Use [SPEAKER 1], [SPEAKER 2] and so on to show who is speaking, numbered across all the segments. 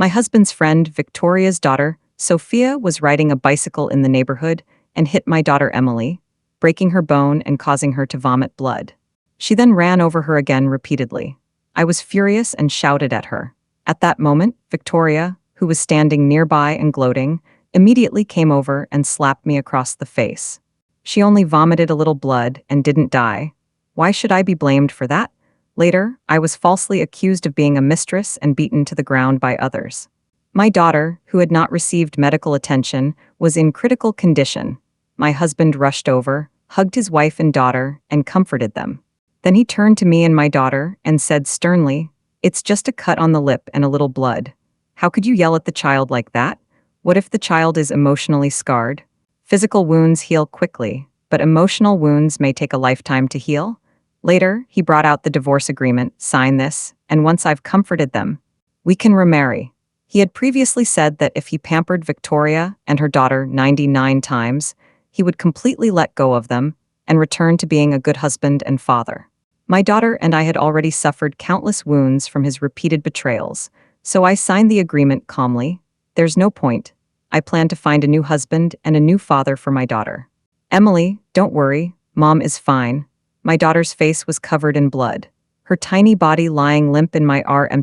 [SPEAKER 1] My husband's friend, Victoria's daughter, Sophia, was riding a bicycle in the neighborhood and hit my daughter Emily, breaking her bone and causing her to vomit blood. She then ran over her again repeatedly. I was furious and shouted at her. At that moment, Victoria, who was standing nearby and gloating, immediately came over and slapped me across the face. She only vomited a little blood and didn't die. Why should I be blamed for that? Later, I was falsely accused of being a mistress and beaten to the ground by others. My daughter, who had not received medical attention, was in critical condition. My husband rushed over, hugged his wife and daughter, and comforted them. Then he turned to me and my daughter and said sternly, "It's just a cut on the lip and a little blood. How could you yell at the child like that? What if the child is emotionally scarred? Physical wounds heal quickly, but emotional wounds may take a lifetime to heal." Later, he brought out the divorce agreement, "Sign this, and once I've comforted them, we can remarry." He had previously said that if he pampered Victoria and her daughter 99 times, he would completely let go of them and return to being a good husband and father. My daughter and I had already suffered countless wounds from his repeated betrayals, so I signed the agreement calmly. There's no point. I plan to find a new husband and a new father for my daughter. Emily, don't worry, Mom is fine. My daughter's face was covered in blood, her tiny body lying limp in my arm.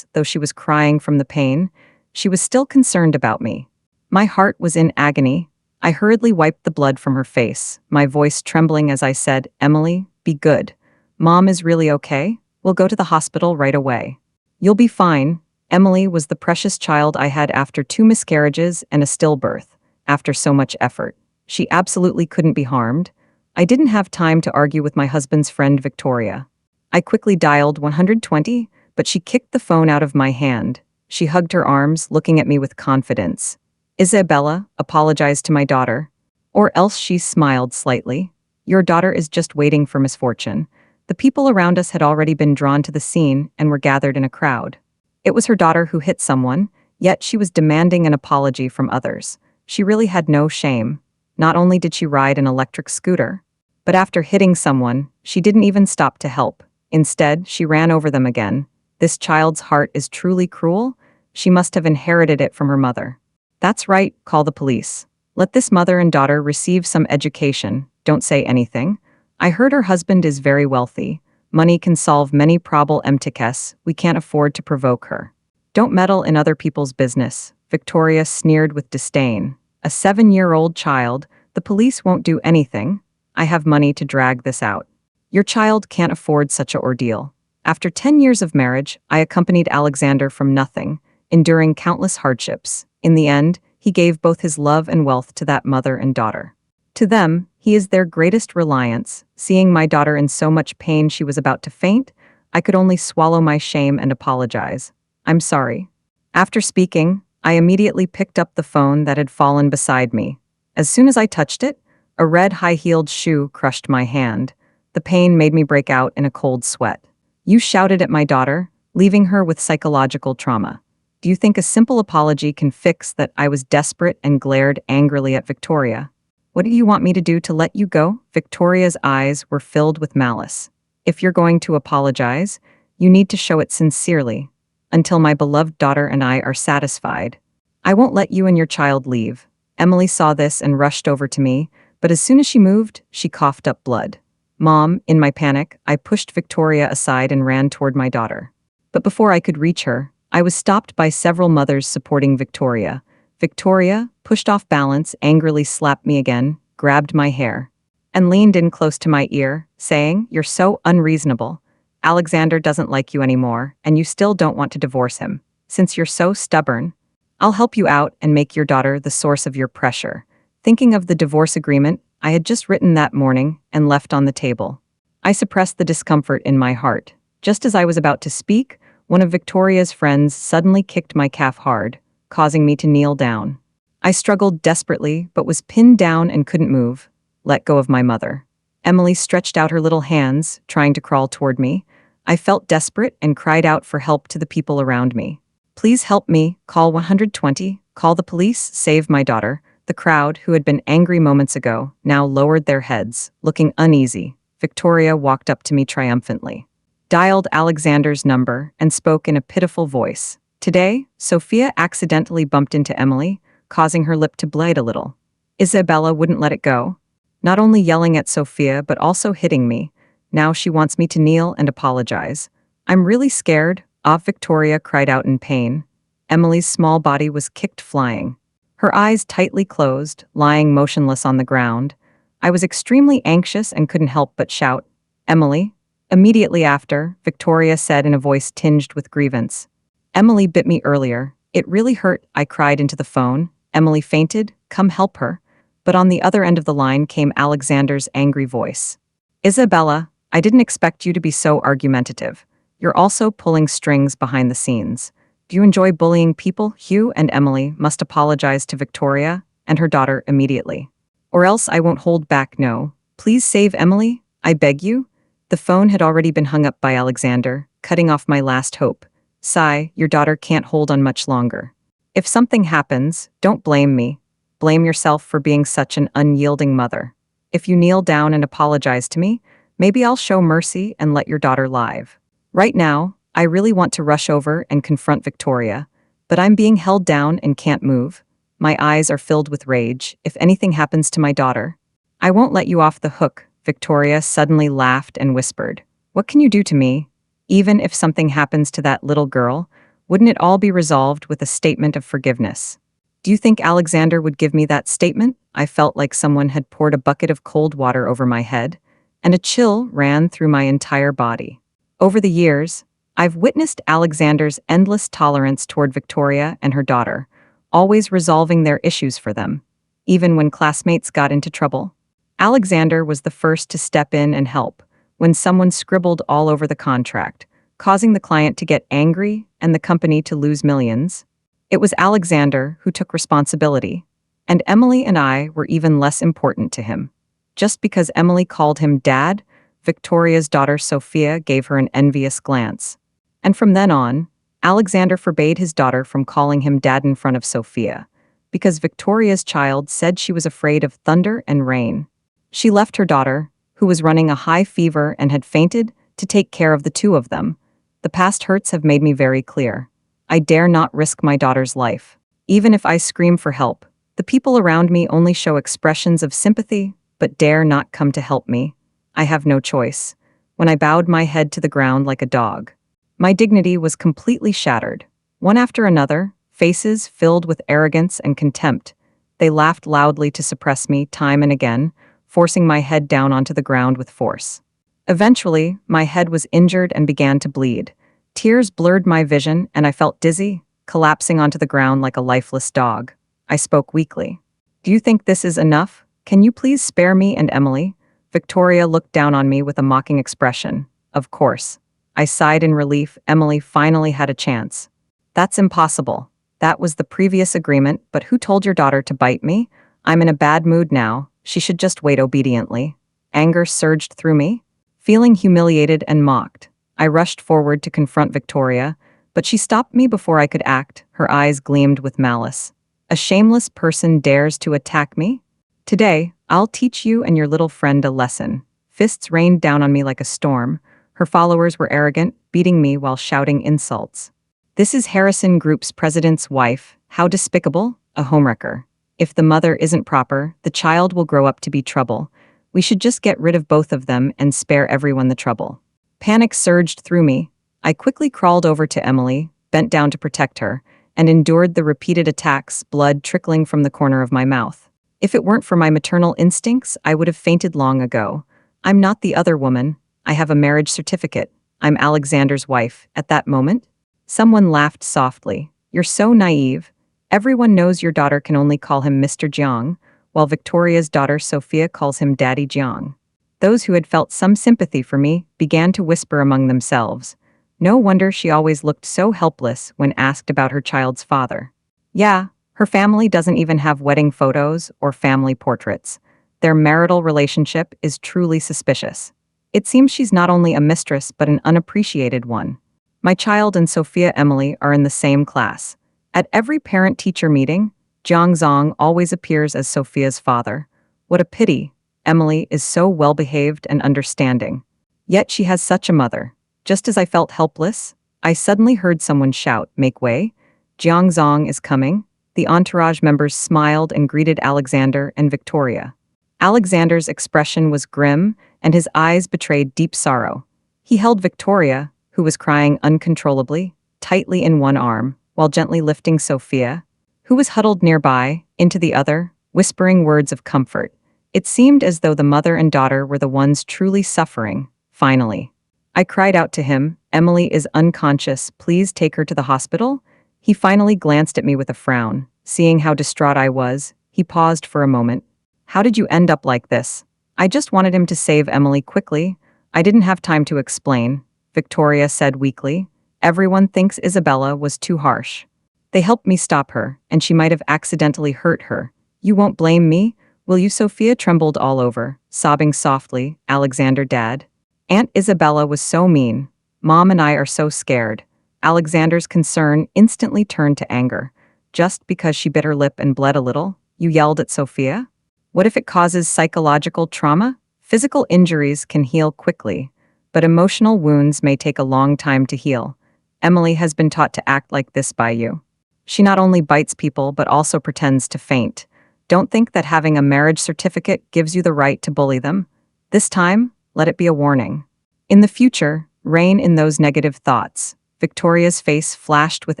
[SPEAKER 1] Though she was crying from the pain, she was still concerned about me. My heart was in agony. I hurriedly wiped the blood from her face, my voice trembling as I said, "Emily, be good. Mom is really okay. We'll go to the hospital right away. You'll be fine." Emily was the precious child I had after 2 miscarriages and a stillbirth. After so much effort, she absolutely couldn't be harmed. I didn't have time to argue with my husband's friend Victoria. I quickly dialed 120, but she kicked the phone out of my hand. She hugged her arms, looking at me with confidence. "Isabella, apologize to my daughter." Or else she smiled slightly. "Your daughter is just waiting for misfortune." The people around us had already been drawn to the scene and were gathered in a crowd. It was her daughter who hit someone, yet she was demanding an apology from others. She really had no shame. Not only did she ride an electric scooter, but after hitting someone, she didn't even stop to help. Instead, she ran over them again. This child's heart is truly cruel. She must have inherited it from her mother. That's right, call the police. Let this mother and daughter receive some education. Don't say anything. I heard her husband is very wealthy. Money can solve many problems. We can't afford to provoke her. Don't meddle in other people's business. Victoria sneered with disdain. A 7-year-old child, the police won't do anything. I have money to drag this out. Your child can't afford such an ordeal. After 10 years of marriage, I accompanied Alexander from nothing, enduring countless hardships. In the end, he gave both his love and wealth to that mother and daughter. To them, he is their greatest reliance. Seeing my daughter in so much pain she was about to faint, I could only swallow my shame and apologize. "I'm sorry." After speaking, I immediately picked up the phone that had fallen beside me. As soon as I touched it, a red high-heeled shoe crushed my hand. The pain made me break out in a cold sweat. "You shouted at my daughter, leaving her with psychological trauma. Do you think a simple apology can fix that?" I was desperate and glared angrily at Victoria. "What do you want me to do to let you go?" Victoria's eyes were filled with malice. "If you're going to apologize, you need to show it sincerely. Until my beloved daughter and I are satisfied, I won't let you and your child leave." Emily saw this and rushed over to me, but as soon as she moved, she coughed up blood. "Mom," in my panic, I pushed Victoria aside and ran toward my daughter. But before I could reach her, I was stopped by several mothers supporting Victoria. Victoria, pushed off balance, angrily slapped me again, grabbed my hair, and leaned in close to my ear, saying, "You're so unreasonable. Alexander doesn't like you anymore, and you still don't want to divorce him. Since you're so stubborn, I'll help you out and make your daughter the source of your pressure." Thinking of the divorce agreement I had just written that morning and left on the table, I suppressed the discomfort in my heart. Just as I was about to speak, one of Victoria's friends suddenly kicked my calf hard, causing me to kneel down. I struggled desperately, but was pinned down and couldn't move. Let go of my mother. Emily stretched out her little hands, trying to crawl toward me. I felt desperate and cried out for help to the people around me. "Please help me, call 120, call the police, save my daughter." The crowd, who had been angry moments ago, now lowered their heads, looking uneasy. Victoria walked up to me triumphantly, dialed Alexander's number, and spoke in a pitiful voice. Today, Sophia accidentally bumped into Emily, causing her lip to bleed a little. Isabella wouldn't let it go, not only yelling at Sophia but also hitting me. Now she wants me to kneel and apologize. I'm really scared, Victoria cried out in pain. Emily's small body was kicked flying. Her eyes tightly closed, lying motionless on the ground. I was extremely anxious and couldn't help but shout, "Emily?" Immediately after, Victoria said in a voice tinged with grievance, "Emily bit me earlier. It really hurt," I cried into the phone. "Emily fainted, come help her." But on the other end of the line came Alexander's angry voice. "Isabella, I didn't expect you to be so argumentative. You're also pulling strings behind the scenes. Do you enjoy bullying people?" Hugh and Emily must apologize to Victoria and her daughter immediately. "Or else I won't hold back. No. Please save Emily, I beg you." The phone had already been hung up by Alexander, cutting off my last hope. "Sigh, your daughter can't hold on much longer. If something happens, don't blame me. Blame yourself for being such an unyielding mother. If you kneel down and apologize to me, maybe I'll show mercy and let your daughter live. Right now, I really want to rush over and confront Victoria, but I'm being held down and can't move. My eyes are filled with rage. If anything happens to my daughter, I won't let you off the hook." Victoria suddenly laughed and whispered, "What can you do to me? Even if something happens to that little girl, wouldn't it all be resolved with a statement of forgiveness?" "Do you think Alexander would give me that statement?" I felt like someone had poured a bucket of cold water over my head, and a chill ran through my entire body. Over the years, I've witnessed Alexander's endless tolerance toward Victoria and her daughter, always resolving their issues for them, even when classmates got into trouble. Alexander was the first to step in and help when someone scribbled all over the contract, causing the client to get angry and the company to lose millions. It was Alexander who took responsibility, and Emily and I were even less important to him. Just because Emily called him Dad, Victoria's daughter Sophia gave her an envious glance. And from then on, Alexander forbade his daughter from calling him Dad in front of Sophia, because Victoria's child said she was afraid of thunder and rain. She left her daughter, who was running a high fever and had fainted, to take care of the two of them. The past hurts have made me very clear. I dare not risk my daughter's life. Even if I scream for help, the people around me only show expressions of sympathy, but dare not come to help me. I have no choice. When I bowed my head to the ground like a dog, my dignity was completely shattered. One after another, faces filled with arrogance and contempt. They laughed loudly to suppress me time and again, forcing my head down onto the ground with force. Eventually, my head was injured and began to bleed. Tears blurred my vision and I felt dizzy, collapsing onto the ground like a lifeless dog. I spoke weakly. "Do you think this is enough? Can you please spare me and Emily?" Victoria looked down on me with a mocking expression. "Of course." I sighed in relief. Emily finally had a chance. "That's impossible. That was the previous agreement, but who told your daughter to bite me? I'm in a bad mood now. She should just wait obediently." Anger surged through me. Feeling humiliated and mocked, I rushed forward to confront Victoria, but she stopped me before I could act. Her eyes gleamed with malice. "A shameless person dares to attack me? Today, I'll teach you and your little friend a lesson." Fists rained down on me like a storm. Her followers were arrogant, beating me while shouting insults. "This is Harrison Group's president's wife. How despicable, a homewrecker. If the mother isn't proper, the child will grow up to be trouble. We should just get rid of both of them and spare everyone the trouble." Panic surged through me. I quickly crawled over to Emily, bent down to protect her, and endured the repeated attacks, blood trickling from the corner of my mouth. If it weren't for my maternal instincts, I would have fainted long ago. I'm not the other woman. I have a marriage certificate. I'm Alexander's wife. At that moment, someone laughed softly. "You're so naive. Everyone knows your daughter can only call him Mr. Jiang, while Victoria's daughter Sophia calls him Daddy Jiang." Those who had felt some sympathy for me began to whisper among themselves. No wonder she always looked so helpless when asked about her child's father. Yeah, her family doesn't even have wedding photos or family portraits. Their marital relationship is truly suspicious. It seems she's not only a mistress but an unappreciated one. My child and Sophia Emily are in the same class. At every parent-teacher meeting, Jiang Zong always appears as Sophia's father. What a pity. Emily is so well-behaved and understanding. Yet she has such a mother. Just as I felt helpless, I suddenly heard someone shout, "Make way! Jiangzong is coming." The entourage members smiled and greeted Alexander and Victoria. Alexander's expression was grim, and his eyes betrayed deep sorrow. He held Victoria, who was crying uncontrollably, tightly in one arm, while gently lifting Sophia, who was huddled nearby, into the other, whispering words of comfort. It seemed as though the mother and daughter were the ones truly suffering, finally. I cried out to him, "Emily is unconscious, please take her to the hospital?" He finally glanced at me with a frown. Seeing how distraught I was, he paused for a moment. "How did you end up like this?" "I just wanted him to save Emily quickly. I didn't have time to explain," Victoria said weakly. "Everyone thinks Isabella was too harsh. They helped me stop her, and she might have accidentally hurt her. You won't blame me, will you?" Sophia trembled all over, sobbing softly. "Alexander, Dad. Aunt Isabella was so mean. Mom and I are so scared." Alexander's concern instantly turned to anger. "Just because she bit her lip and bled a little, you yelled at Sophia? What if it causes psychological trauma? Physical injuries can heal quickly, but emotional wounds may take a long time to heal. Emily has been taught to act like this by you. She not only bites people but also pretends to faint. Don't think that having a marriage certificate gives you the right to bully them. This time, let it be a warning. In the future, rein in those negative thoughts." Victoria's face flashed with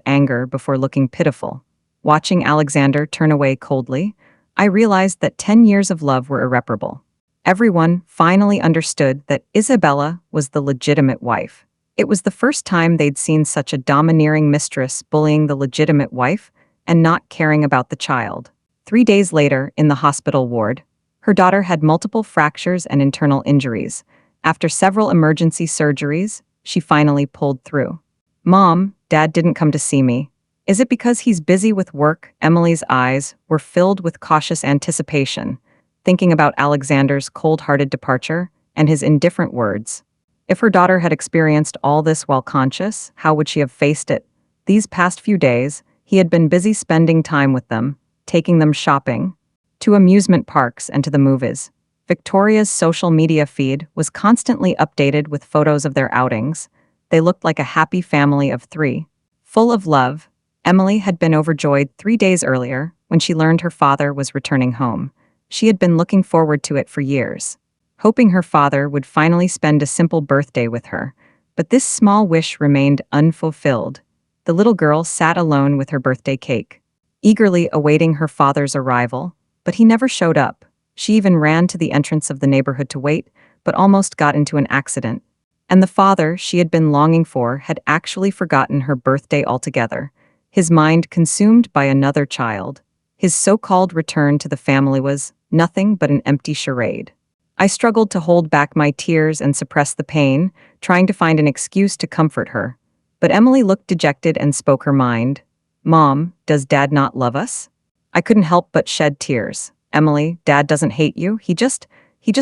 [SPEAKER 1] anger before looking pitiful. Watching Alexander turn away coldly, I realized that 10 years of love were irreparable. Everyone finally understood that Isabella was the legitimate wife. It was the first time they'd seen such a domineering mistress bullying the legitimate wife and not caring about the child. 3 days later, in the hospital ward, her daughter had multiple fractures and internal injuries. After several emergency surgeries, she finally pulled through. "Mom, Dad didn't come to see me. Is it because he's busy with work?" Emily's eyes were filled with cautious anticipation, thinking about Alexander's cold-hearted departure and his indifferent words. If her daughter had experienced all this while conscious, how would she have faced it? These past few days, he had been busy spending time with them, taking them shopping, to amusement parks and to the movies. Victoria's social media feed was constantly updated with photos of their outings. They looked like a happy family of 3. Full of love, Emily had been overjoyed 3 days earlier when she learned her father was returning home. She had been looking forward to it for years, hoping her father would finally spend a simple birthday with her. But this small wish remained unfulfilled. The little girl sat alone with her birthday cake, eagerly awaiting her father's arrival, but he never showed up. She even ran to the entrance of the neighborhood to wait, but almost got into an accident. And the father she had been longing for had actually forgotten her birthday altogether, his mind consumed by another child. His so-called return to the family was nothing but an empty charade. I struggled to hold back my tears and suppress the pain, trying to find an excuse to comfort her. But Emily looked dejected and spoke her mind. "Mom, does Dad not love us?" I couldn't help but shed tears. "Emily, Dad doesn't hate you, he just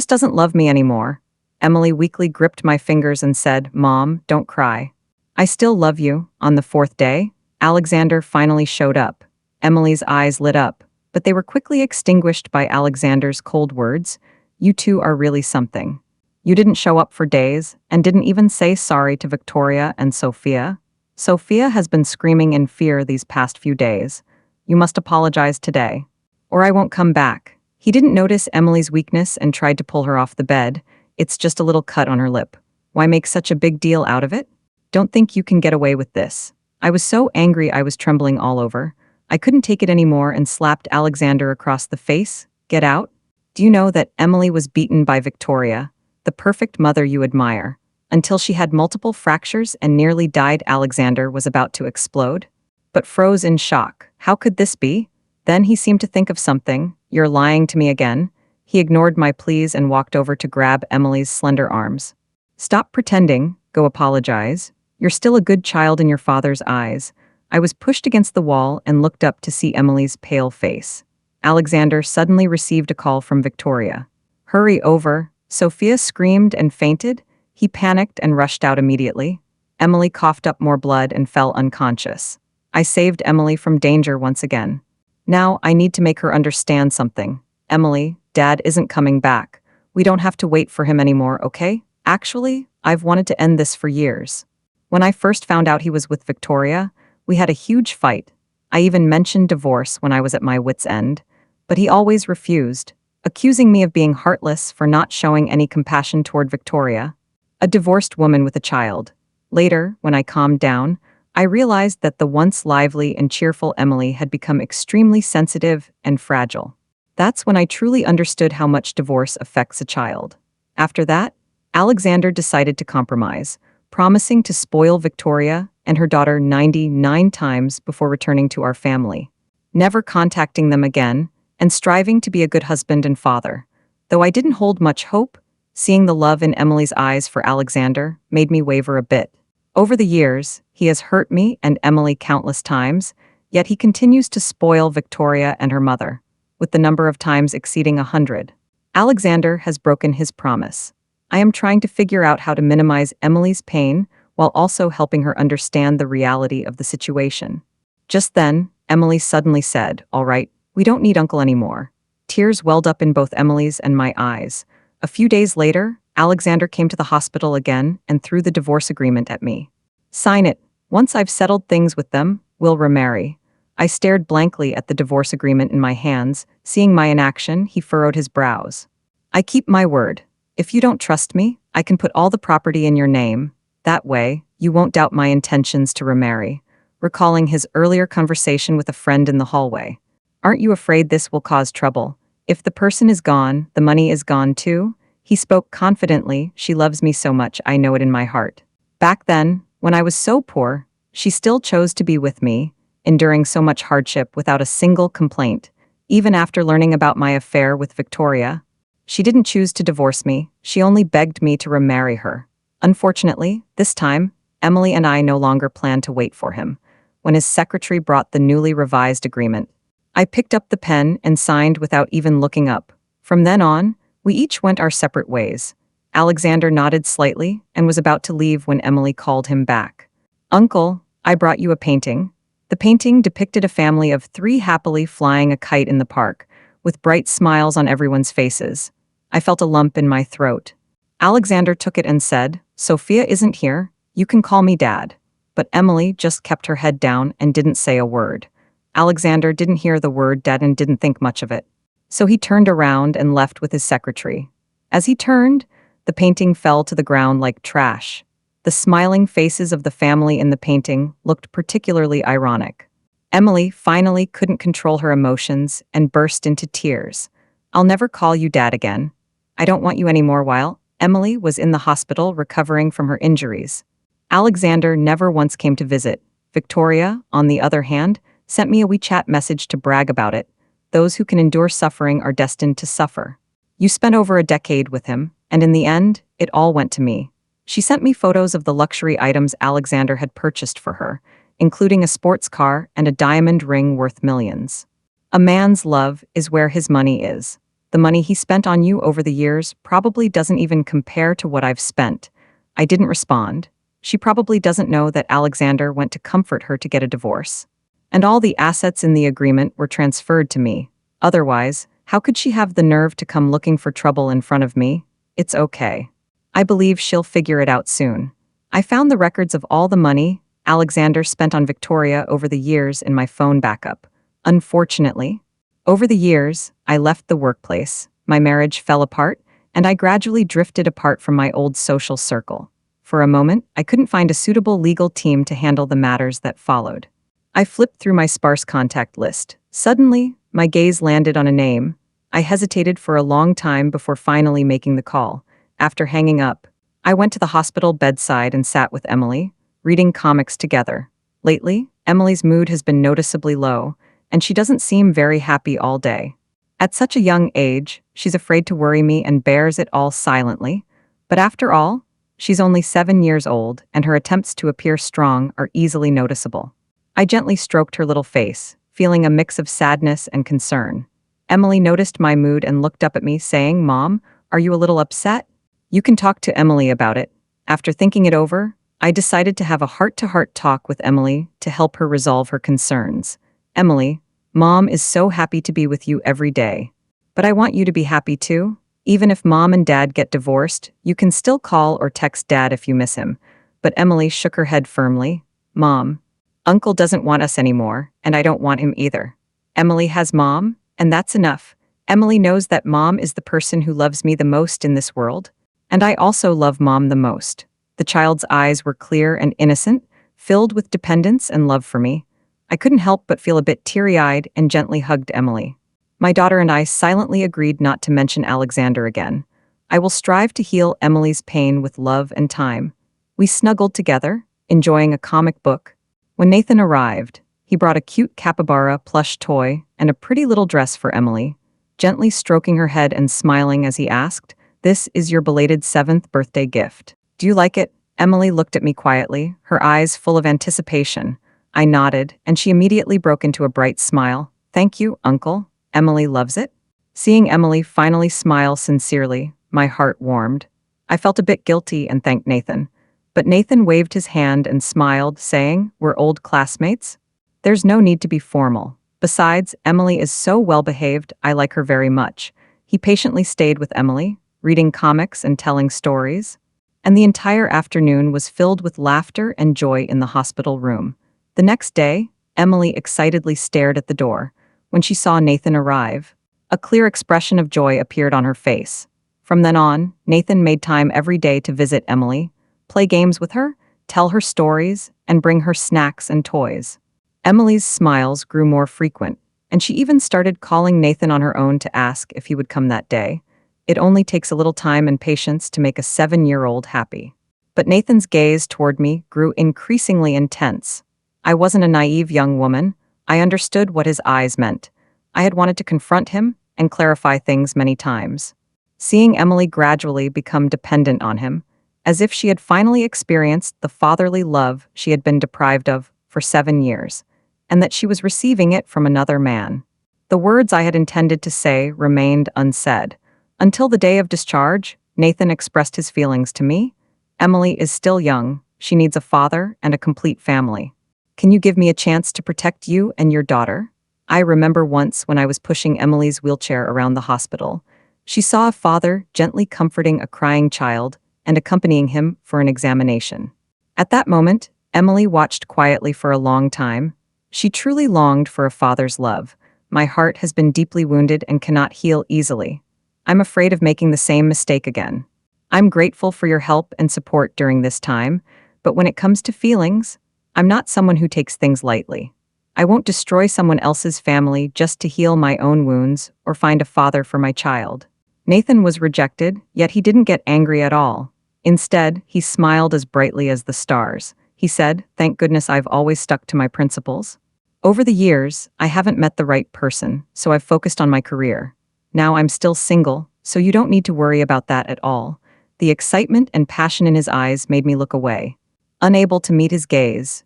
[SPEAKER 1] doesn't love me anymore." Emily weakly gripped my fingers and said, "Mom, don't cry. I still love you." On the 4th day, Alexander finally showed up. Emily's eyes lit up, but they were quickly extinguished by Alexander's cold words. "You two are really something. You didn't show up for days and didn't even say sorry to Victoria and Sophia. Sophia has been screaming in fear these past few days. You must apologize today, or I won't come back." He didn't notice Emily's weakness and tried to pull her off the bed. "It's just a little cut on her lip. Why make such a big deal out of it? Don't think you can get away with this." I was so angry I was trembling all over. I couldn't take it anymore and slapped Alexander across the face. "Get out. Do you know that Emily was beaten by Victoria, the perfect mother you admire, until she had multiple fractures and nearly died?" Alexander was about to explode, but froze in shock. How could this be? Then he seemed to think of something. "You're lying to me again." He ignored my pleas and walked over to grab Emily's slender arms. "Stop pretending, go apologize. You're still a good child in your father's eyes." I was pushed against the wall and looked up to see Emily's pale face. Alexander suddenly received a call from Victoria. "Hurry over." Sophia screamed and fainted. He panicked and rushed out immediately. Emily coughed up more blood and fell unconscious. I saved Emily from danger once again. Now I need to make her understand something. "Emily, Dad isn't coming back. We don't have to wait for him anymore, okay? Actually, I've wanted to end this for years. When I first found out he was with Victoria, we had a huge fight. I even mentioned divorce when I was at my wit's end, but he always refused, accusing me of being heartless for not showing any compassion toward Victoria, a divorced woman with a child. Later, when I calmed down, I realized that the once lively and cheerful Emily had become extremely sensitive and fragile. That's when I truly understood how much divorce affects a child. After that, Alexander decided to compromise, promising to spoil Victoria and her daughter 99 times before returning to our family, never contacting them again, and striving to be a good husband and father. Though I didn't hold much hope, seeing the love in Emily's eyes for Alexander made me waver a bit. Over the years, he has hurt me and Emily countless times, yet he continues to spoil Victoria and her mother, with the number of times exceeding 100. Alexander has broken his promise. I am trying to figure out how to minimize Emily's pain while also helping her understand the reality of the situation. Just then, Emily suddenly said, "All right, we don't need Uncle anymore." Tears welled up in both Emily's and my eyes. A few days later, Alexander came to the hospital again and threw the divorce agreement at me. "Sign it. Once I've settled things with them, we'll remarry." I stared blankly at the divorce agreement in my hands. Seeing my inaction, he furrowed his brows. "I keep my word. If you don't trust me, I can put all the property in your name. That way, you won't doubt my intentions to remarry," recalling his earlier conversation with a friend in the hallway. "Aren't you afraid this will cause trouble? If the person is gone, the money is gone too?" He spoke confidently. "She loves me so much, I know it in my heart. Back then, when I was so poor, she still chose to be with me, enduring so much hardship without a single complaint. Even after learning about my affair with Victoria, she didn't choose to divorce me, she only begged me to remarry her. Unfortunately, this time, Emily and I no longer planned to wait for him. When his secretary brought the newly revised agreement, I picked up the pen and signed without even looking up. From then on, we each went our separate ways. Alexander nodded slightly and was about to leave when Emily called him back. "Uncle, I brought you a painting." The painting depicted a family of 3 happily flying a kite in the park, with bright smiles on everyone's faces. I felt a lump in my throat. Alexander took it and said, "Sophia isn't here, you can call me Dad." But Emily just kept her head down and didn't say a word. Alexander didn't hear the word Dad and didn't think much of it. So he turned around and left with his secretary. As he turned, the painting fell to the ground like trash. The smiling faces of the family in the painting looked particularly ironic. Emily finally couldn't control her emotions and burst into tears. "I'll never call you Dad again. I don't want you anymore." While Emily was in the hospital recovering from her injuries, Alexander never once came to visit. Victoria, on the other hand, sent me a WeChat message to brag about it. "Those who can endure suffering are destined to suffer. You spent over a decade with him, and in the end, it all went to me." She sent me photos of the luxury items Alexander had purchased for her, including a sports car and a diamond ring worth millions. "A man's love is where his money is. The money he spent on you over the years probably doesn't even compare to what I've spent." I didn't respond. She probably doesn't know that Alexander went to comfort her to get a divorce. And all the assets in the agreement were transferred to me. Otherwise, how could she have the nerve to come looking for trouble in front of me? It's okay. I believe she'll figure it out soon. I found the records of all the money Alexander spent on Victoria over the years in my phone backup. Unfortunately, over the years, I left the workplace, my marriage fell apart, and I gradually drifted apart from my old social circle. For a moment, I couldn't find a suitable legal team to handle the matters that followed. I flipped through my sparse contact list. Suddenly, my gaze landed on a name. I hesitated for a long time before finally making the call. After hanging up, I went to the hospital bedside and sat with Emily, reading comics together. Lately, Emily's mood has been noticeably low, and she doesn't seem very happy all day. At such a young age, she's afraid to worry me and bears it all silently. But after all, she's only 7 years old, and her attempts to appear strong are easily noticeable. I gently stroked her little face, feeling a mix of sadness and concern. Emily noticed my mood and looked up at me, saying, "Mom, are you a little upset?" "You can talk to Emily about it." After thinking it over, I decided to have a heart-to-heart talk with Emily to help her resolve her concerns. "Emily, Mom is so happy to be with you every day. But I want you to be happy too. Even if Mom and Dad get divorced, you can still call or text Dad if you miss him. but Emily shook her head firmly. Mom, Uncle doesn't want us anymore, and I don't want him either. Emily has Mom, and that's enough. Emily knows that Mom is the person who loves me the most in this world, and I also love Mom the most. The child's eyes were clear and innocent, filled with dependence and love for me. I couldn't help but feel a bit teary-eyed and gently hugged Emily. My daughter and I silently agreed not to mention Alexander again. I will strive to heal Emily's pain with love and time. We snuggled together, enjoying a comic book. When Nathan arrived, he brought a cute capybara plush toy and a pretty little dress for Emily, gently stroking her head and smiling as he asked, "This is your belated 7th birthday gift. Do you like it?" Emily looked at me quietly, her eyes full of anticipation. I nodded, and she immediately broke into a bright smile. "Thank you, Uncle. Emily loves it." Seeing Emily finally smile sincerely, my heart warmed. I felt a bit guilty and thanked Nathan. But Nathan waved his hand and smiled, saying, "We're old classmates. There's no need to be formal. Besides, Emily is so well-behaved, I like her very much." He patiently stayed with Emily, reading comics and telling stories. And the entire afternoon was filled with laughter and joy in the hospital room. The next day, Emily excitedly stared at the door. When she saw Nathan arrive, a clear expression of joy appeared on her face. From then on, Nathan made time every day to visit Emily, play games with her, tell her stories, and bring her snacks and toys. Emily's smiles grew more frequent, and she even started calling Nathan on her own to ask if he would come that day. It only takes a little time and patience to make a 7-year-old happy. But Nathan's gaze toward me grew increasingly intense. I wasn't a naive young woman. I understood what his eyes meant. I had wanted to confront him and clarify things many times. Seeing Emily gradually become dependent on him, as if she had finally experienced the fatherly love she had been deprived of for 7 years, and that she was receiving it from another man. The words I had intended to say remained unsaid. Until the day of discharge, Nathan expressed his feelings to me. "Emily is still young. She needs a father and a complete family. Can you give me a chance to protect you and your daughter?" I remember once when I was pushing Emily's wheelchair around the hospital. She saw a father gently comforting a crying child and accompanying him for an examination. At that moment, Emily watched quietly for a long time. She truly longed for a father's love. My heart has been deeply wounded and cannot heal easily. I'm afraid of making the same mistake again. I'm grateful for your help and support during this time, but when it comes to feelings, I'm not someone who takes things lightly. I won't destroy someone else's family just to heal my own wounds or find a father for my child. Nathan was rejected, yet he didn't get angry at all. Instead, he smiled as brightly as the stars. He said, "Thank goodness I've always stuck to my principles. Over the years, I haven't met the right person, so I've focused on my career. Now I'm still single, so you don't need to worry about that at all." The excitement and passion in his eyes made me look away. Unable to meet his gaze,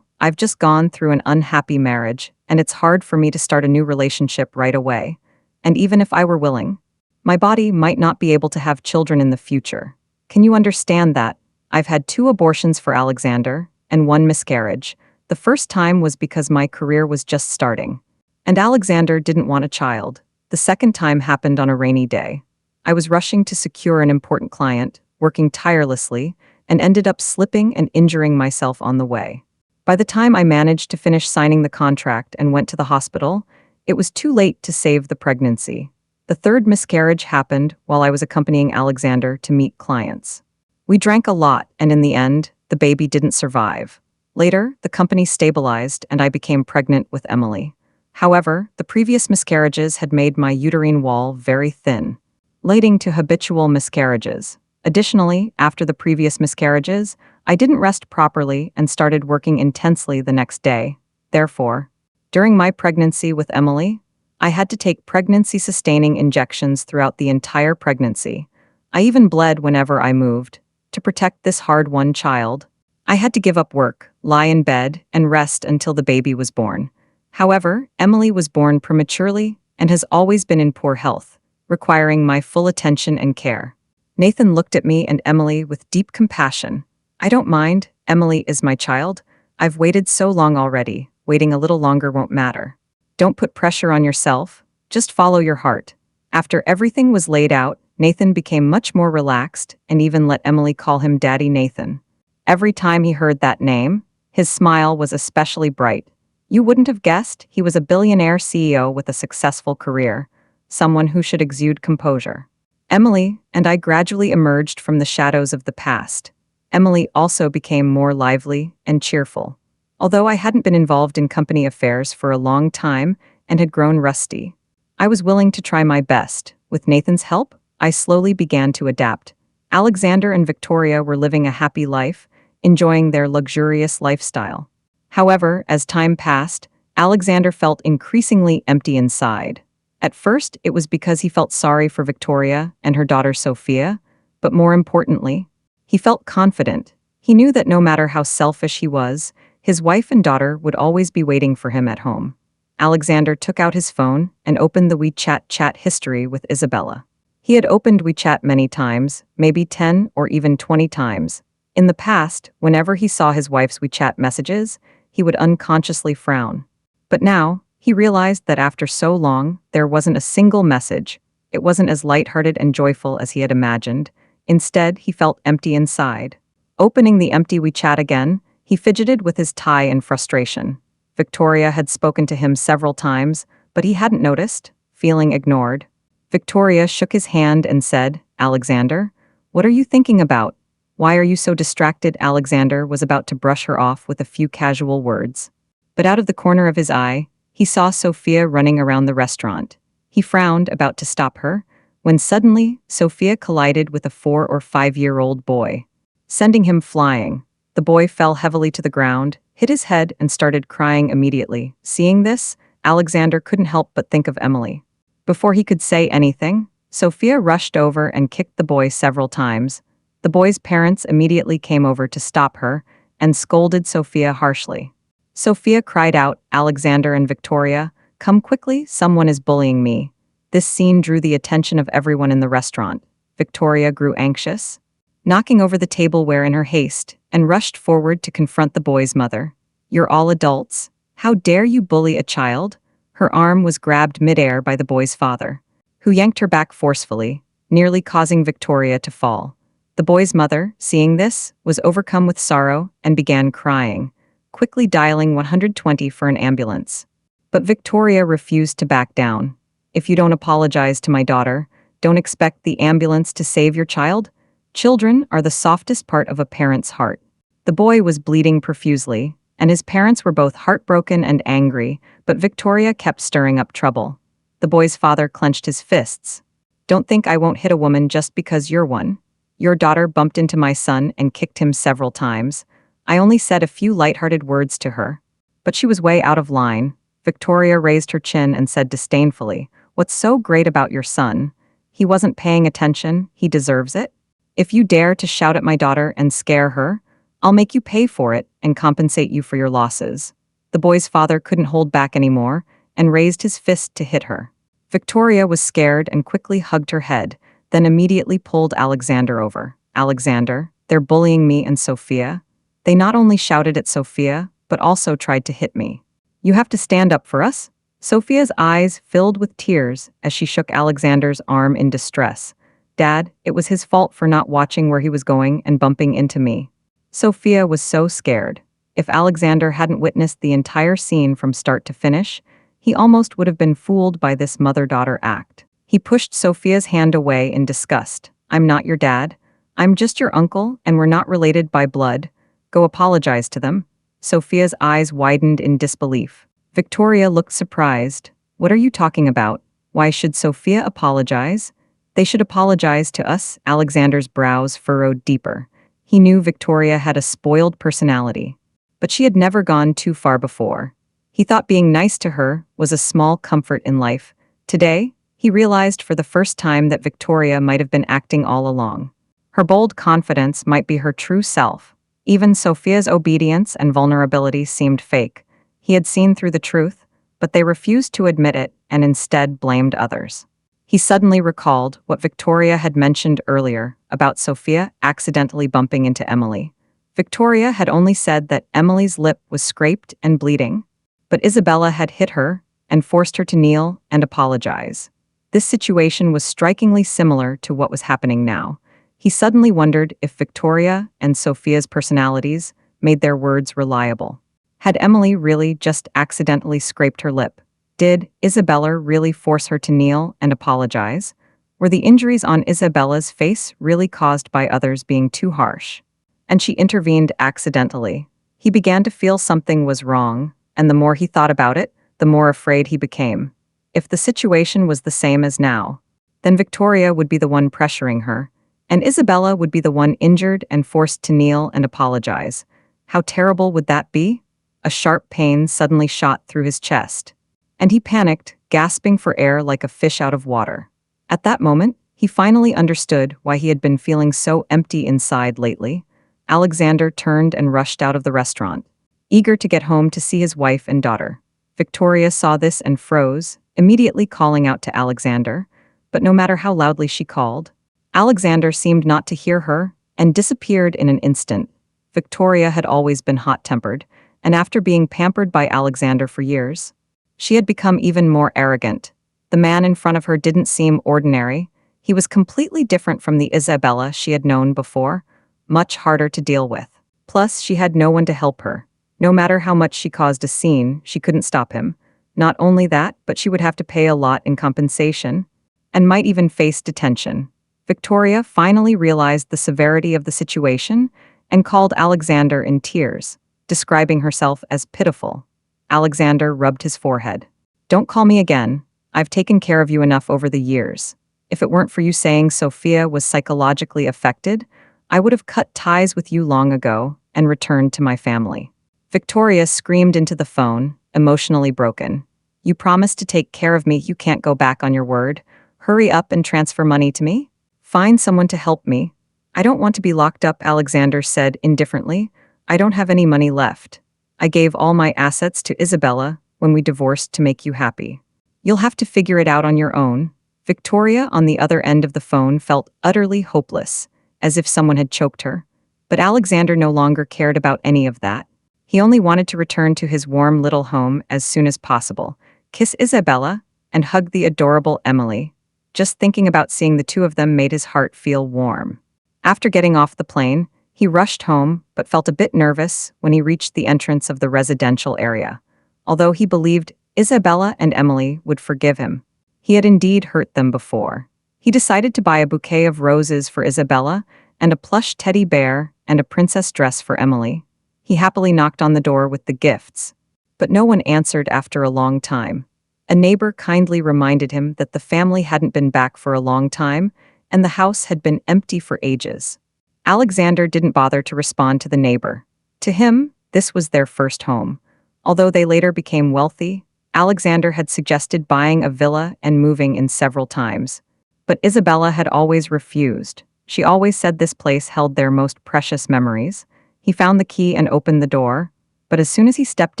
[SPEAKER 1] I've just gone through an unhappy marriage, and it's hard for me to start a new relationship right away. And even if I were willing, my body might not be able to have children in the future. Can you understand that? I've had 2 abortions for Alexander, and 1 miscarriage. The first time was because my career was just starting, and Alexander didn't want a child. The second time happened on a rainy day. I was rushing to secure an important client, working tirelessly, and ended up slipping and injuring myself on the way. By the time I managed to finish signing the contract and went to the hospital, it was too late to save the pregnancy. The 3rd miscarriage happened while I was accompanying Alexander to meet clients. We drank a lot, and in the end, the baby didn't survive. Later, the company stabilized and I became pregnant with Emily. However, the previous miscarriages had made my uterine wall very thin, leading to habitual miscarriages. Additionally, after the previous miscarriages, I didn't rest properly and started working intensely the next day. Therefore, during my pregnancy with Emily, I had to take pregnancy-sustaining injections throughout the entire pregnancy. I even bled whenever I moved. To protect this hard-won child, I had to give up work, lie in bed, and rest until the baby was born. However, Emily was born prematurely and has always been in poor health, requiring my full attention and care. Nathan looked at me and Emily with deep compassion. "I don't mind. Emily is my child. I've waited so long already. Waiting a little longer won't matter. Don't put pressure on yourself. Just follow your heart." After everything was laid out, Nathan became much more relaxed and even let Emily call him Daddy Nathan. Every time he heard that name, his smile was especially bright. You wouldn't have guessed he was a billionaire CEO with a successful career, someone who should exude composure. Emily and I gradually emerged from the shadows of the past. Emily also became more lively and cheerful. Although I hadn't been involved in company affairs for a long time and had grown rusty, I was willing to try my best. With Nathan's help, I slowly began to adapt. Alexander and Victoria were living a happy life, enjoying their luxurious lifestyle. However, as time passed, Alexander felt increasingly empty inside. At first, it was because he felt sorry for Victoria and her daughter Sophia, but more importantly, he felt confident. He knew that no matter how selfish he was, his wife and daughter would always be waiting for him at home. Alexander took out his phone and opened the WeChat chat history with Isabella. He had opened WeChat many times, maybe 10 or even 20 times. In the past, whenever he saw his wife's WeChat messages, he would unconsciously frown. But now, he realized that after so long, there wasn't a single message. It wasn't as lighthearted and joyful as he had imagined. Instead, he felt empty inside. Opening the empty WeChat again, he fidgeted with his tie in frustration. Victoria had spoken to him several times, but he hadn't noticed, feeling ignored. Victoria shook his hand and said, "Alexander, what are you thinking about? Why are you so distracted?" Alexander was about to brush her off with a few casual words. But out of the corner of his eye, he saw Sophia running around the restaurant. He frowned, about to stop her, when suddenly Sophia collided with a 4 or 5-year-old boy, sending him flying. The boy fell heavily to the ground, hit his head, and started crying immediately. Seeing this, Alexander couldn't help but think of Emily. Before he could say anything, Sophia rushed over and kicked the boy several times. The boy's parents immediately came over to stop her and scolded Sophia harshly. Sophia cried out, "Alexander and Victoria, come quickly, someone is bullying me." This scene drew the attention of everyone in the restaurant. Victoria grew anxious, knocking over the tableware in her haste, and rushed forward to confront the boy's mother. "You're all adults. How dare you bully a child?" Her arm was grabbed midair by the boy's father, who yanked her back forcefully, nearly causing Victoria to fall. The boy's mother, seeing this, was overcome with sorrow and began crying, quickly dialing 120 for an ambulance. But Victoria refused to back down. "If you don't apologize to my daughter, don't expect the ambulance to save your child." Children are the softest part of a parent's heart. The boy was bleeding profusely, and his parents were both heartbroken and angry, but Victoria kept stirring up trouble. The boy's father clenched his fists. "Don't think I won't hit a woman just because you're one. Your daughter bumped into my son and kicked him several times. I only said a few lighthearted words to her, but she was way out of line." Victoria raised her chin and said disdainfully, "What's so great about your son? He wasn't paying attention, he deserves it. If you dare to shout at my daughter and scare her, I'll make you pay for it and compensate you for your losses." The boy's father couldn't hold back anymore and raised his fist to hit her. Victoria was scared and quickly hugged her head, then immediately pulled Alexander over. "Alexander, they're bullying me and Sophia. They not only shouted at Sophia, but also tried to hit me. You have to stand up for us." Sophia's eyes filled with tears as she shook Alexander's arm in distress. "Dad, it was his fault for not watching where he was going and bumping into me." Sophia was so scared. If Alexander hadn't witnessed the entire scene from start to finish, he almost would have been fooled by this mother-daughter act. He pushed Sophia's hand away in disgust. "I'm not your dad. I'm just your uncle, and we're not related by blood. Go apologize to them." Sophia's eyes widened in disbelief. Victoria looked surprised. "What are you talking about? Why should Sophia apologize?" "They should apologize to us." Alexander's brows furrowed deeper. He knew Victoria had a spoiled personality, but she had never gone too far before. He thought being nice to her was a small comfort in life. Today, he realized for the first time that Victoria might have been acting all along. Her bold confidence might be her true self. Even Sophia's obedience and vulnerability seemed fake. He had seen through the truth, but they refused to admit it and instead blamed others. He suddenly recalled what Victoria had mentioned earlier about Sophia accidentally bumping into Emily. Victoria had only said that Emily's lip was scraped and bleeding, but Isabella had hit her and forced her to kneel and apologize. This situation was strikingly similar to what was happening now. He suddenly wondered if Victoria and Sophia's personalities made their words reliable. Had Emily really just accidentally scraped her lip? Did Isabella really force her to kneel and apologize? Were the injuries on Isabella's face really caused by others being too harsh? And she intervened accidentally. He began to feel something was wrong, and the more he thought about it, the more afraid he became. If the situation was the same as now, then Victoria would be the one pressuring her, and Isabella would be the one injured and forced to kneel and apologize. How terrible would that be? A sharp pain suddenly shot through his chest, and he panicked, gasping for air like a fish out of water. At that moment, he finally understood why he had been feeling so empty inside lately. Alexander turned and rushed out of the restaurant, eager to get home to see his wife and daughter. Victoria saw this and froze, immediately calling out to Alexander, but no matter how loudly she called, Alexander seemed not to hear her and disappeared in an instant. Victoria had always been hot-tempered, and after being pampered by Alexander for years, she had become even more arrogant. The man in front of her didn't seem ordinary. He was completely different from the Isabella she had known before, much harder to deal with. Plus, she had no one to help her. No matter how much she caused a scene, she couldn't stop him. Not only that, but she would have to pay a lot in compensation, and might even face detention. Victoria finally realized the severity of the situation and called Alexander in tears, describing herself as pitiful. Alexander rubbed his forehead. "Don't call me again. I've taken care of you enough over the years. If it weren't for you saying Sophia was psychologically affected, I would have cut ties with you long ago and returned to my family." Victoria screamed into the phone, emotionally broken. "You promised to take care of me. You can't go back on your word. Hurry up and transfer money to me. Find someone to help me. I don't want to be locked up," Alexander said indifferently. "I don't have any money left. I gave all my assets to Isabella when we divorced to make you happy. You'll have to figure it out on your own." Victoria, on the other end of the phone, felt utterly hopeless, as if someone had choked her. But Alexander no longer cared about any of that. He only wanted to return to his warm little home as soon as possible, kiss Isabella, and hug the adorable Emily. Just thinking about seeing the two of them made his heart feel warm. After getting off the plane, he rushed home but felt a bit nervous when he reached the entrance of the residential area. Although he believed Isabella and Emily would forgive him, he had indeed hurt them before. He decided to buy a bouquet of roses for Isabella and a plush teddy bear and a princess dress for Emily. He happily knocked on the door with the gifts, but no one answered after a long time. A neighbor kindly reminded him that the family hadn't been back for a long time, and the house had been empty for ages. Alexander didn't bother to respond to the neighbor. To him, this was their first home. Although they later became wealthy, Alexander had suggested buying a villa and moving in several times. But Isabella had always refused. She always said this place held their most precious memories. He found the key and opened the door, but as soon as he stepped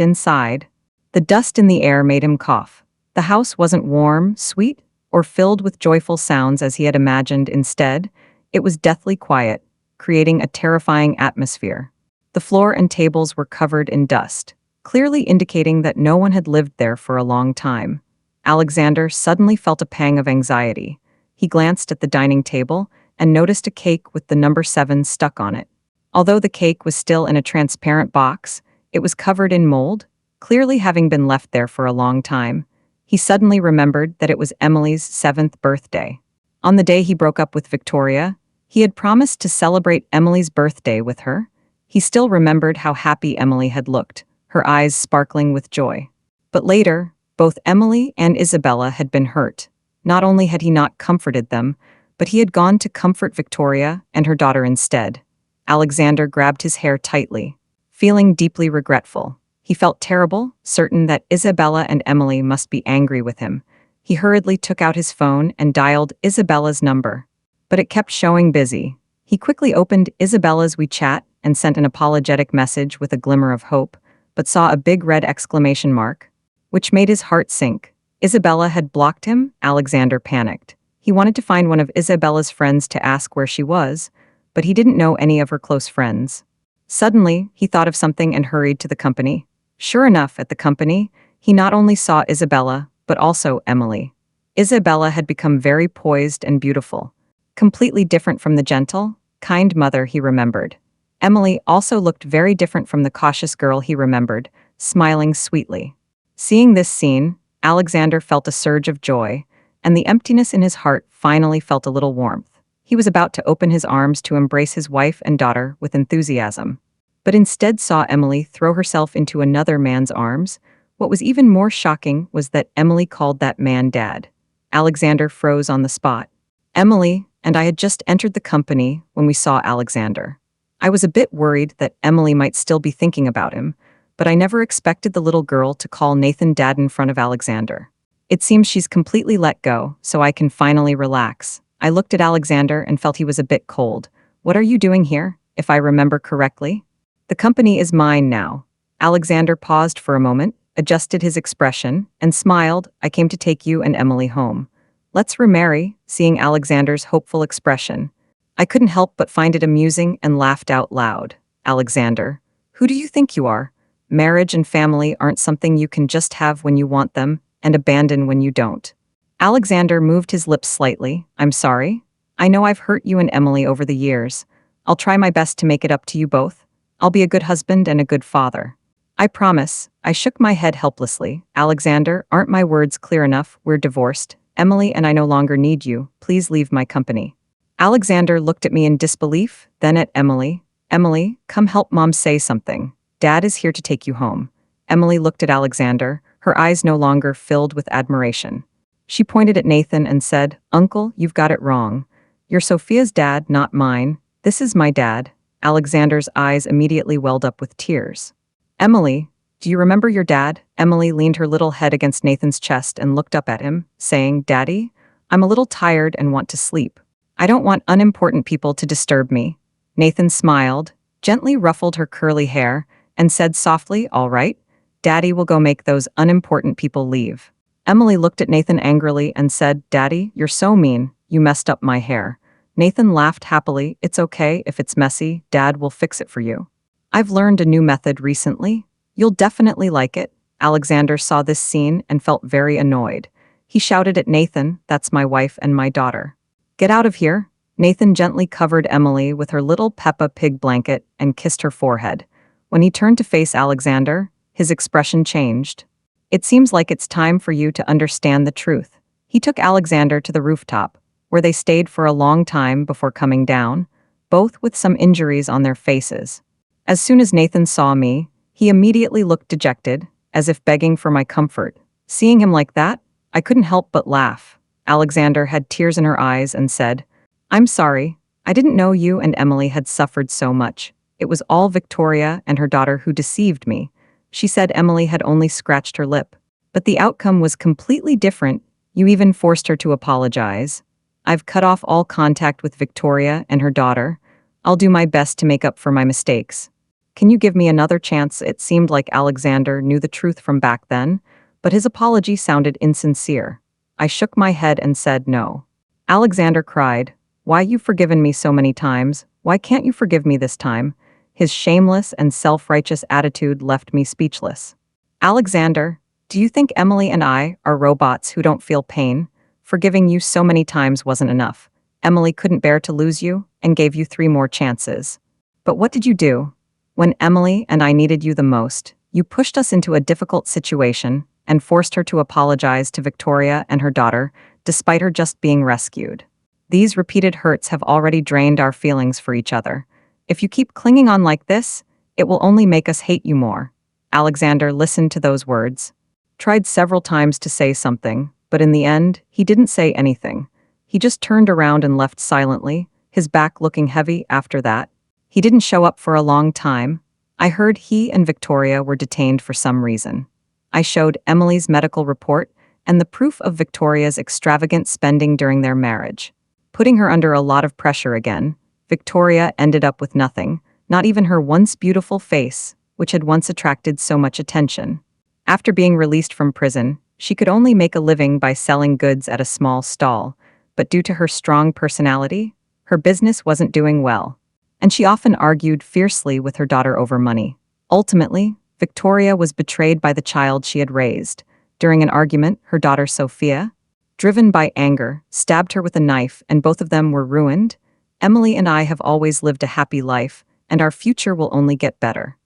[SPEAKER 1] inside, the dust in the air made him cough. The house wasn't warm, sweet, or filled with joyful sounds as he had imagined. Instead, it was deathly quiet, creating a terrifying atmosphere. The floor and tables were covered in dust, clearly indicating that no one had lived there for a long time. Alexander suddenly felt a pang of anxiety. He glanced at the dining table and noticed a cake with the number 7 stuck on it. Although the cake was still in a transparent box, it was covered in mold, clearly having been left there for a long time. He suddenly remembered that it was Emily's 7th birthday. On the day he broke up with Victoria, he had promised to celebrate Emily's birthday with her. He still remembered how happy Emily had looked, her eyes sparkling with joy. But later, both Emily and Isabella had been hurt. Not only had he not comforted them, but he had gone to comfort Victoria and her daughter instead. Alexander grabbed his hair tightly, feeling deeply regretful. He felt terrible, certain that Isabella and Emily must be angry with him. He hurriedly took out his phone and dialed Isabella's number, but it kept showing busy. He quickly opened Isabella's WeChat and sent an apologetic message with a glimmer of hope, but saw a big red exclamation mark, which made his heart sink. Isabella had blocked him. Alexander panicked. He wanted to find one of Isabella's friends to ask where she was, but he didn't know any of her close friends. Suddenly, he thought of something and hurried to the company. Sure enough, at the company, he not only saw Isabella, but also Emily. Isabella had become very poised and beautiful. completely different from the gentle, kind mother he remembered. Emily also looked very different from the cautious girl he remembered, smiling sweetly. Seeing this scene, Alexander felt a surge of joy, and the emptiness in his heart finally felt a little warmth. He was about to open his arms to embrace his wife and daughter with enthusiasm, but instead saw Emily throw herself into another man's arms. What was even more shocking was that Emily called that man Dad. Alexander froze on the spot. Emily and I had just entered the company when we saw Alexander. I was a bit worried that Emily might still be thinking about him, but I never expected the little girl to call Nathan Dad in front of Alexander. It seems she's completely let go, so I can finally relax. I looked at Alexander and felt he was a bit cold. What are you doing here, if I remember correctly? The company is mine now. Alexander paused for a moment, adjusted his expression, and smiled. I came to take you and Emily home. Let's remarry, seeing Alexander's hopeful expression. I couldn't help but find it amusing and laughed out loud. Alexander, who do you think you are? Marriage and family aren't something you can just have when you want them and abandon when you don't. Alexander moved his lips slightly. I'm sorry. I know I've hurt you and Emily over the years. I'll try my best to make it up to you both. I'll be a good husband and a good father. I promise. I shook my head helplessly. Alexander, aren't my words clear enough? We're divorced. Emily and I no longer need you. Please leave my company. Alexander looked at me in disbelief, then at Emily. Emily, come help Mom say something. Dad is here to take you home. Emily looked at Alexander, her eyes no longer filled with admiration. She pointed at Nathan and said, Uncle, you've got it wrong. You're Sophia's dad, not mine. This is my dad. Alexander's eyes immediately welled up with tears. Emily, do you remember your dad? Emily leaned her little head against Nathan's chest and looked up at him, saying, Daddy, I'm a little tired and want to sleep. I don't want unimportant people to disturb me. Nathan smiled, gently ruffled her curly hair, and said softly, All right, Daddy will go make those unimportant people leave. Emily looked at Nathan angrily and said, Daddy, you're so mean, you messed up my hair. Nathan laughed happily. It's okay if it's messy, Dad will fix it for you. I've learned a new method recently. You'll definitely like it. Alexander saw this scene and felt very annoyed. He shouted at Nathan, That's my wife and my daughter. Get out of here. Nathan gently covered Emily with her little Peppa Pig blanket and kissed her forehead. When he turned to face Alexander, his expression changed. It seems like it's time for you to understand the truth. He took Alexander to the rooftop, where they stayed for a long time before coming down, both with some injuries on their faces. As soon as Nathan saw me, he immediately looked dejected, as if begging for my comfort. Seeing him like that, I couldn't help but laugh. Alexander had tears in her eyes and said, I'm sorry, I didn't know you and Emily had suffered so much. It was all Victoria and her daughter who deceived me. She said Emily had only scratched her lip. But the outcome was completely different. You even forced her to apologize. I've cut off all contact with Victoria and her daughter. I'll do my best to make up for my mistakes. Can you give me another chance? It seemed like Alexander knew the truth from back then, but his apology sounded insincere. I shook my head and said no. Alexander cried, Why you've forgiven me so many times? Why can't you forgive me this time? His shameless and self-righteous attitude left me speechless. Alexander, do you think Emily and I are robots who don't feel pain? Forgiving you so many times wasn't enough. Emily couldn't bear to lose you and gave you 3 more chances. But what did you do? When Emily and I needed you the most, you pushed us into a difficult situation and forced her to apologize to Victoria and her daughter, despite her just being rescued. These repeated hurts have already drained our feelings for each other. If you keep clinging on like this, it will only make us hate you more. Alexander listened to those words, tried several times to say something, but in the end, he didn't say anything. He just turned around and left silently, his back looking heavy after that. He didn't show up for a long time. I heard he and Victoria were detained for some reason. I showed Emily's medical report and the proof of Victoria's extravagant spending during their marriage. Putting her under a lot of pressure again, Victoria ended up with nothing, not even her once beautiful face, which had once attracted so much attention. After being released from prison, she could only make a living by selling goods at a small stall, but due to her strong personality, her business wasn't doing well, and she often argued fiercely with her daughter over money. Ultimately, Victoria was betrayed by the child she had raised. During an argument, her daughter Sophia driven by anger, stabbed her with a knife, and both of them were ruined. Emily and I have always lived a happy life, and our future will only get better.